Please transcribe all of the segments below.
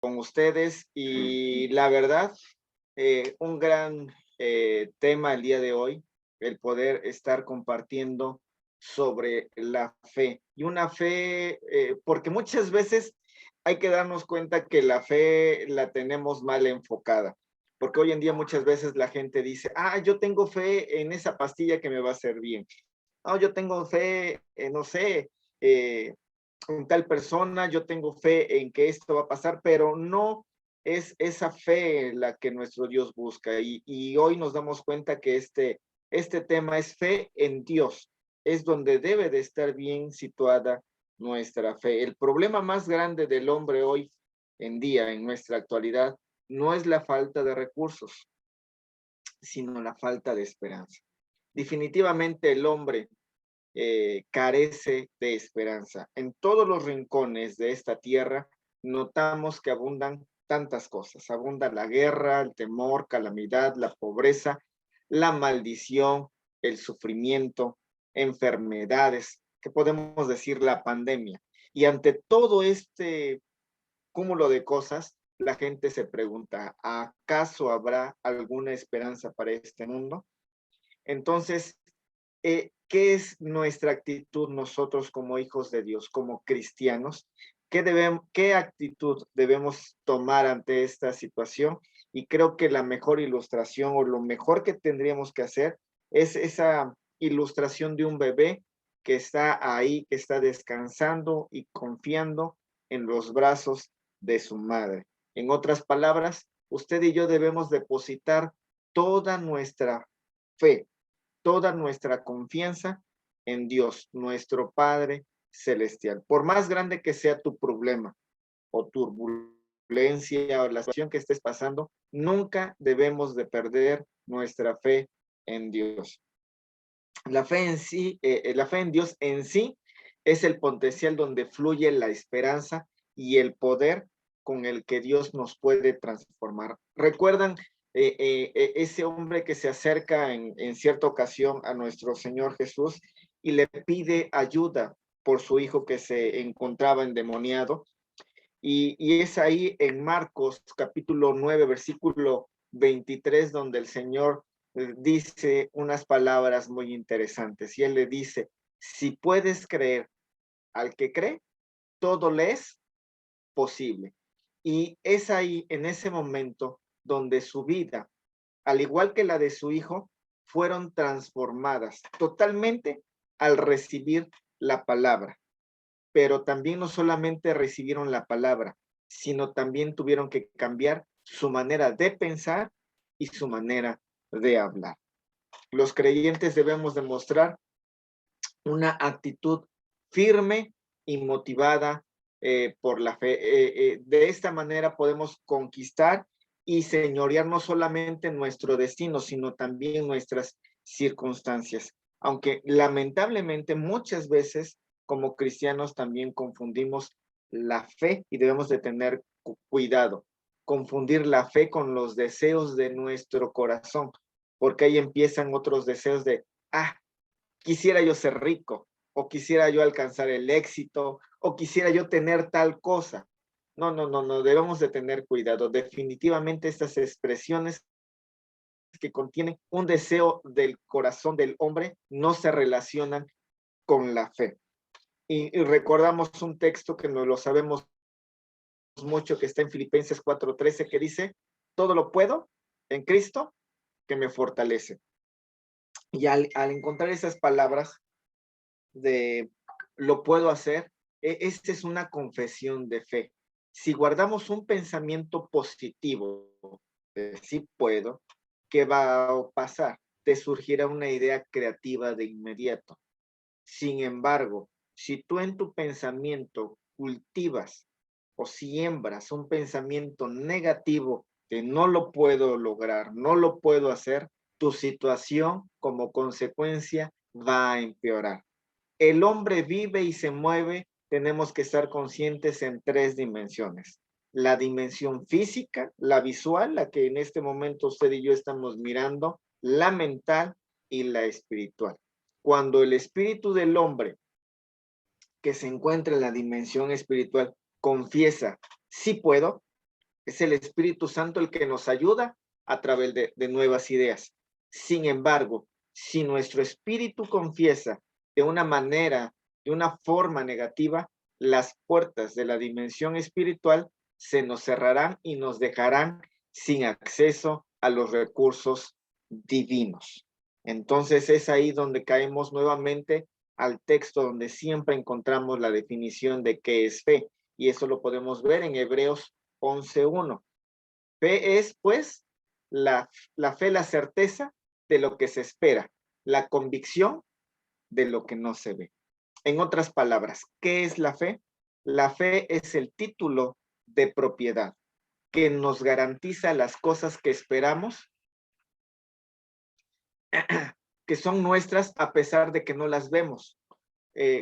con ustedes y la verdad, un gran tema el día de hoy, el poder estar compartiendo sobre la fe. Y una fe, porque muchas veces hay que darnos cuenta que la fe la tenemos mal enfocada, porque hoy en día muchas veces la gente dice, yo tengo fe en esa pastilla que me va a hacer bien. Yo tengo fe, no sé, eh, en tal persona, yo tengo fe en que esto va a pasar, pero no es esa fe la que nuestro Dios busca. Y hoy nos damos cuenta que este tema es fe en Dios, es donde debe de estar bien situada nuestra fe. El problema más grande del hombre hoy en día, en nuestra actualidad, no es la falta de recursos, sino la falta de esperanza. Definitivamente el hombre carece de esperanza. En todos los rincones de esta tierra notamos que abundan tantas cosas. Abunda la guerra, el temor, calamidad, la pobreza, la maldición, el sufrimiento, enfermedades, que podemos decir la pandemia. Y ante todo este cúmulo de cosas, la gente se pregunta, ¿acaso habrá alguna esperanza para este mundo? Entonces, ¿qué es nuestra actitud nosotros como hijos de Dios, como cristianos? ¿Qué actitud debemos tomar ante esta situación? Y creo que la mejor ilustración o lo mejor que tendríamos que hacer es esa ilustración de un bebé que está ahí, que está descansando y confiando en los brazos de su madre. En otras palabras, usted y yo debemos depositar toda nuestra fe, toda nuestra confianza en Dios, nuestro Padre Celestial. Por más grande que sea tu problema o turbulencia o la situación que estés pasando, nunca debemos de perder nuestra fe en Dios. La fe en Dios en sí es el potencial donde fluye la esperanza y el poder con el que Dios nos puede transformar. ¿Recuerdan ese hombre que se acerca en cierta ocasión a nuestro Señor Jesús y le pide ayuda por su hijo que se encontraba endemoniado? Y es ahí en Marcos capítulo 9, versículo 23, donde el Señor dice unas palabras muy interesantes. Y Él le dice, si puedes creer al que cree, todo le es posible. Y es ahí, en ese momento, donde su vida, al igual que la de su hijo, fueron transformadas totalmente al recibir la palabra. Pero también no solamente recibieron la palabra, sino también tuvieron que cambiar su manera de pensar y su manera de hablar. Los creyentes debemos demostrar una actitud firme y motivada por la fe. De esta manera podemos conquistar y señorear no solamente nuestro destino, sino también nuestras circunstancias. Aunque lamentablemente muchas veces como cristianos también confundimos la fe y debemos de tener cuidado. Confundir la fe con los deseos de nuestro corazón, porque ahí empiezan otros deseos de, quisiera yo ser rico, o quisiera yo alcanzar el éxito, o quisiera yo tener tal cosa. No, no, no, no, debemos de tener cuidado. Definitivamente estas expresiones que contienen un deseo del corazón del hombre no se relacionan con la fe. Y recordamos un texto que no lo sabemos mucho, que está en Filipenses 4:13, que dice, todo lo puedo en Cristo que me fortalece. Y al encontrar esas palabras, de lo puedo hacer, esta es una confesión de fe. Si guardamos un pensamiento positivo, sí puedo, ¿qué va a pasar? Te surgirá una idea creativa de inmediato. Sin embargo, si tú en tu pensamiento cultivas o siembras un pensamiento negativo que no lo puedo lograr, no lo puedo hacer, tu situación como consecuencia va a empeorar. El hombre vive y se mueve, tenemos que estar conscientes en tres dimensiones. La dimensión física, la visual, la que en este momento usted y yo estamos mirando, la mental y la espiritual. Cuando el espíritu del hombre que se encuentra en la dimensión espiritual confiesa, sí puedo, Es el Espíritu Santo el que nos ayuda a través de nuevas ideas. Sin embargo, si nuestro espíritu confiesa de una manera, de una forma negativa, las puertas de la dimensión espiritual se nos cerrarán y nos dejarán sin acceso a los recursos divinos. Entonces es ahí donde caemos nuevamente al texto donde siempre encontramos la definición de qué es fe. Y eso lo podemos ver en Hebreos 11:1. Fe es, pues, la fe, la certeza de lo que se espera, la convicción de lo que no se ve. En otras palabras, ¿qué es la fe? La fe es el título de propiedad que nos garantiza las cosas que esperamos, que son nuestras a pesar de que no las vemos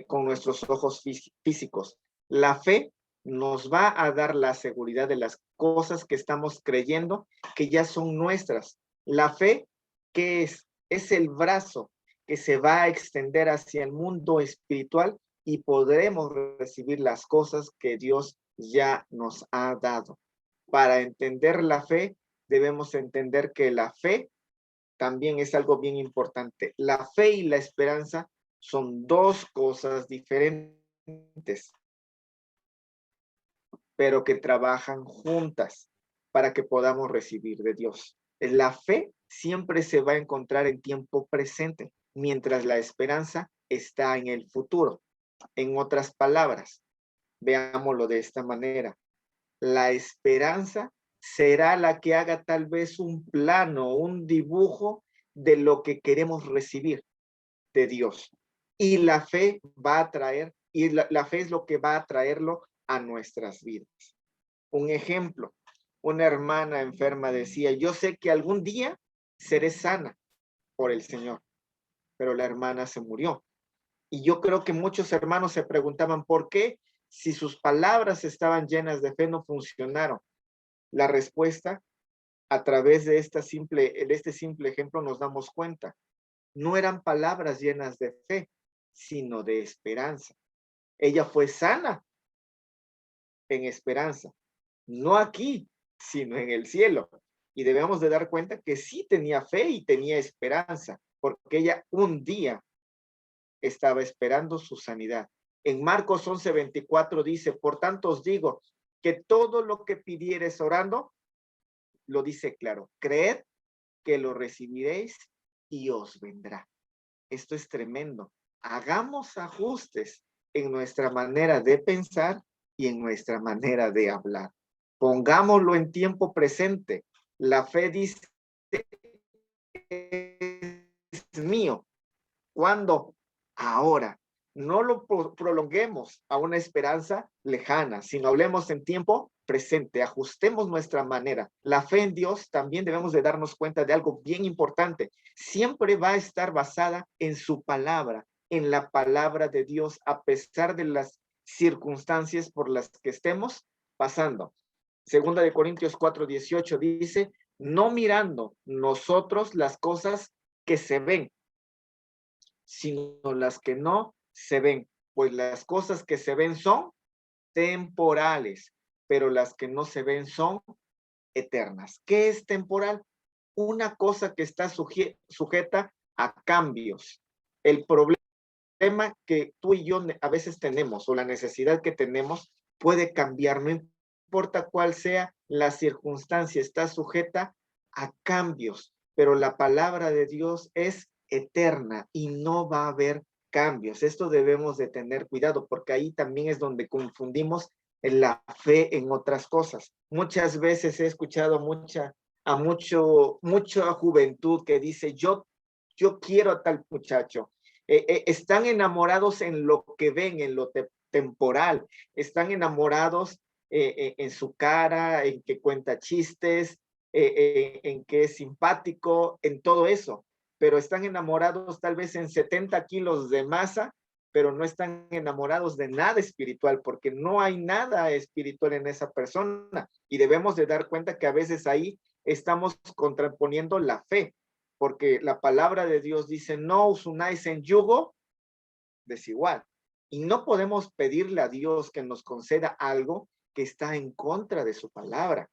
con nuestros ojos físicos. La fe nos va a dar la seguridad de las cosas que estamos creyendo que ya son nuestras. La fe, que es el brazo que se va a extender hacia el mundo espiritual y podremos recibir las cosas que Dios ya nos ha dado. Para entender la fe, debemos entender que la fe también es algo bien importante. La fe y la esperanza son dos cosas diferentes, pero que trabajan juntas para que podamos recibir de Dios. La fe siempre se va a encontrar en tiempo presente, mientras la esperanza está en el futuro. En otras palabras, veámoslo de esta manera. La esperanza será la que haga tal vez un plano, un dibujo de lo que queremos recibir de Dios. Y la fe va a traer, y la fe es lo que va a traerlo a nuestras vidas. Un ejemplo, una hermana enferma decía, yo sé que algún día seré sana por el Señor, pero la hermana se murió. Y yo creo que muchos hermanos se preguntaban por qué, si sus palabras estaban llenas de fe, no funcionaron. La respuesta, a través de este simple ejemplo, nos damos cuenta. No eran palabras llenas de fe, sino de esperanza. Ella fue sana en esperanza, no aquí, sino en el cielo. Y debemos de dar cuenta que sí tenía fe y tenía esperanza, porque ella un día estaba esperando su sanidad. En Marcos 11:24 dice, por tanto os digo que todo lo que pidiereis orando, lo dice claro, creed que lo recibiréis y os vendrá. Esto es tremendo. Hagamos ajustes en nuestra manera de pensar y en nuestra manera de hablar. Pongámoslo en tiempo presente. La fe dice, es mío. ¿Cuándo? Ahora. No lo prolonguemos a una esperanza lejana, sino hablemos en tiempo presente, ajustemos nuestra manera. La fe en Dios también debemos de darnos cuenta de algo bien importante. Siempre va a estar basada en su palabra, en la palabra de Dios, a pesar de las circunstancias por las que estemos pasando. Segunda de Corintios 4:18 dice, no mirando nosotros las cosas que se ven, sino las que no se ven, pues las cosas que se ven son temporales, pero las que no se ven son eternas. ¿Qué es temporal? Una cosa que está sujeta a cambios. El problema que tú y yo a veces tenemos o la necesidad que tenemos puede cambiar, no importa cuál sea la circunstancia, está sujeta a cambios, pero la palabra de Dios es eterna y no va a haber cambios. Esto debemos de tener cuidado porque ahí también es donde confundimos la fe en otras cosas. Muchas veces he escuchado mucha juventud que dice, yo quiero a tal muchacho. Están enamorados en lo que ven, en lo temporal. Están enamorados en su cara, en que cuenta chistes, en que es simpático, en todo eso. Pero están enamorados tal vez en 70 kilos de masa, pero no están enamorados de nada espiritual, porque no hay nada espiritual en esa persona. Y debemos de dar cuenta que a veces ahí estamos contraponiendo la fe, porque la palabra de Dios dice, no os unáis en yugo desigual. Y no podemos pedirle a Dios que nos conceda algo que está en contra de su palabra.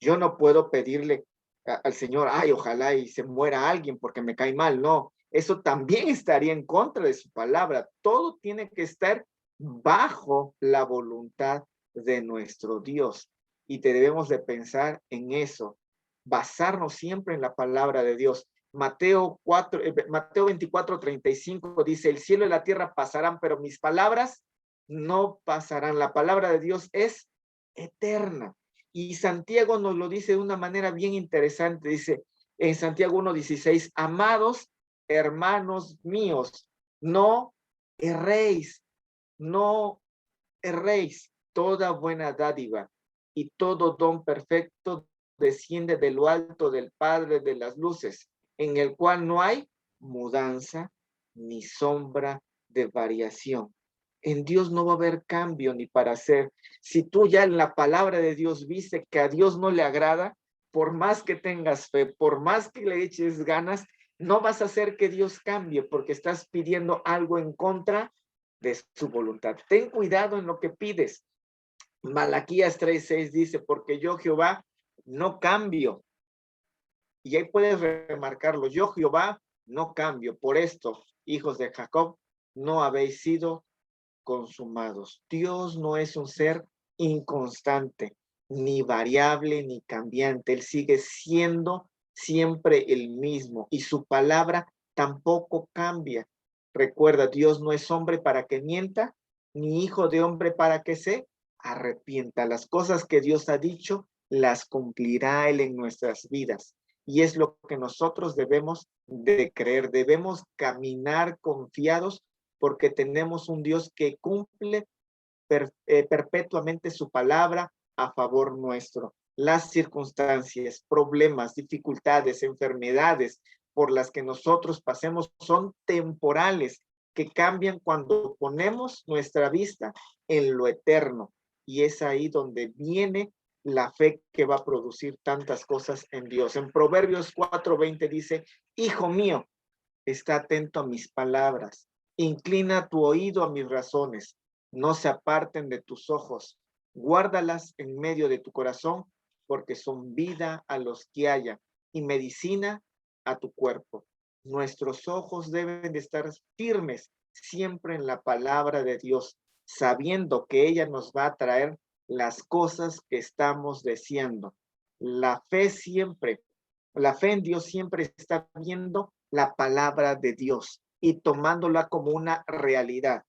Yo no puedo pedirle al Señor, ay, ojalá y se muera alguien porque me cae mal. No, eso también estaría en contra de su palabra. Todo tiene que estar bajo la voluntad de nuestro Dios. Y debemos de pensar en eso, basarnos siempre en la palabra de Dios. Mateo 24:35 dice, el cielo y la tierra pasarán, pero mis palabras no pasarán. La palabra de Dios es eterna. Y Santiago nos lo dice de una manera bien interesante. Dice en Santiago 1:16, amados hermanos míos, no erréis, no erréis. Toda buena dádiva y todo don perfecto desciende de lo alto del Padre de las luces, en el cual no hay mudanza ni sombra de variación. En Dios no va a haber cambio ni para hacer. Si tú ya en la palabra de Dios viste que a Dios no le agrada, por más que tengas fe, por más que le eches ganas, no vas a hacer que Dios cambie porque estás pidiendo algo en contra de su voluntad. Ten cuidado en lo que pides. Malaquías 3:6 dice, porque yo Jehová no cambio. Y ahí puedes remarcarlo, yo Jehová no cambio. Por esto, hijos de Jacob, no habéis sido consumados. Dios no es un ser inconstante, ni variable, ni cambiante. Él sigue siendo siempre el mismo y su palabra tampoco cambia. Recuerda, Dios no es hombre para que mienta, ni hijo de hombre para que se arrepienta. Las cosas que Dios ha dicho, las cumplirá Él en nuestras vidas. Y es lo que nosotros debemos de creer. Debemos caminar confiados porque tenemos un Dios que cumple perpetuamente su palabra a favor nuestro. Las circunstancias, problemas, dificultades, enfermedades por las que nosotros pasemos son temporales, que cambian cuando ponemos nuestra vista en lo eterno. Y es ahí donde viene la fe que va a producir tantas cosas en Dios. En Proverbios 4:20 dice, hijo mío, está atento a mis palabras, inclina tu oído a mis razones, no se aparten de tus ojos, guárdalas en medio de tu corazón, porque son vida a los que haya y medicina a tu cuerpo. Nuestros ojos deben de estar firmes siempre en la palabra de Dios, sabiendo que ella nos va a traer las cosas que estamos deseando. La fe siempre, la fe en Dios siempre está viendo la palabra de Dios y tomándola como una realidad,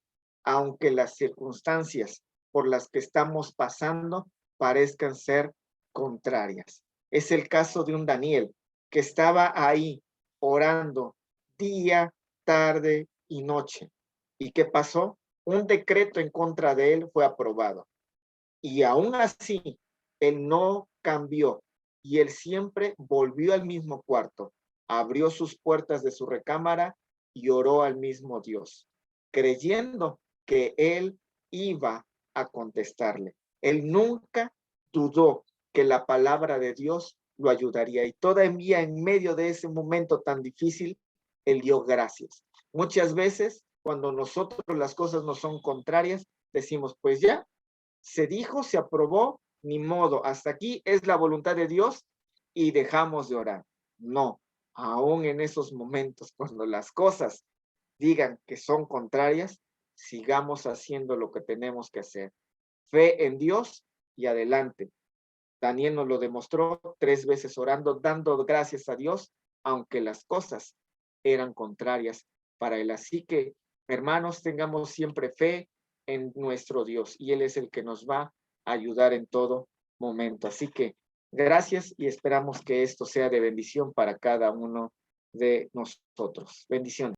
aunque las circunstancias por las que estamos pasando parezcan ser contrarias. Es el caso de un Daniel que estaba ahí orando día, tarde y noche. ¿Y qué pasó? Un decreto en contra de él fue aprobado. Y aún así, él no cambió y él siempre volvió al mismo cuarto, abrió sus puertas de su recámara y oró al mismo Dios, creyendo que él iba a contestarle. Él nunca dudó que la palabra de Dios lo ayudaría y todavía en medio de ese momento tan difícil, él dio gracias. Muchas veces, cuando nosotros las cosas nos son contrarias, decimos, pues ya, se dijo, se aprobó, ni modo, hasta aquí es la voluntad de Dios y dejamos de orar. No, aún en esos momentos, cuando las cosas digan que son contrarias, sigamos haciendo lo que tenemos que hacer. Fe en Dios y adelante. Daniel nos lo demostró 3 veces orando, dando gracias a Dios, aunque las cosas eran contrarias para él. Así que, hermanos, tengamos siempre fe en nuestro Dios y Él es el que nos va a ayudar en todo momento. Así que, gracias y esperamos que esto sea de bendición para cada uno de nosotros. Bendiciones.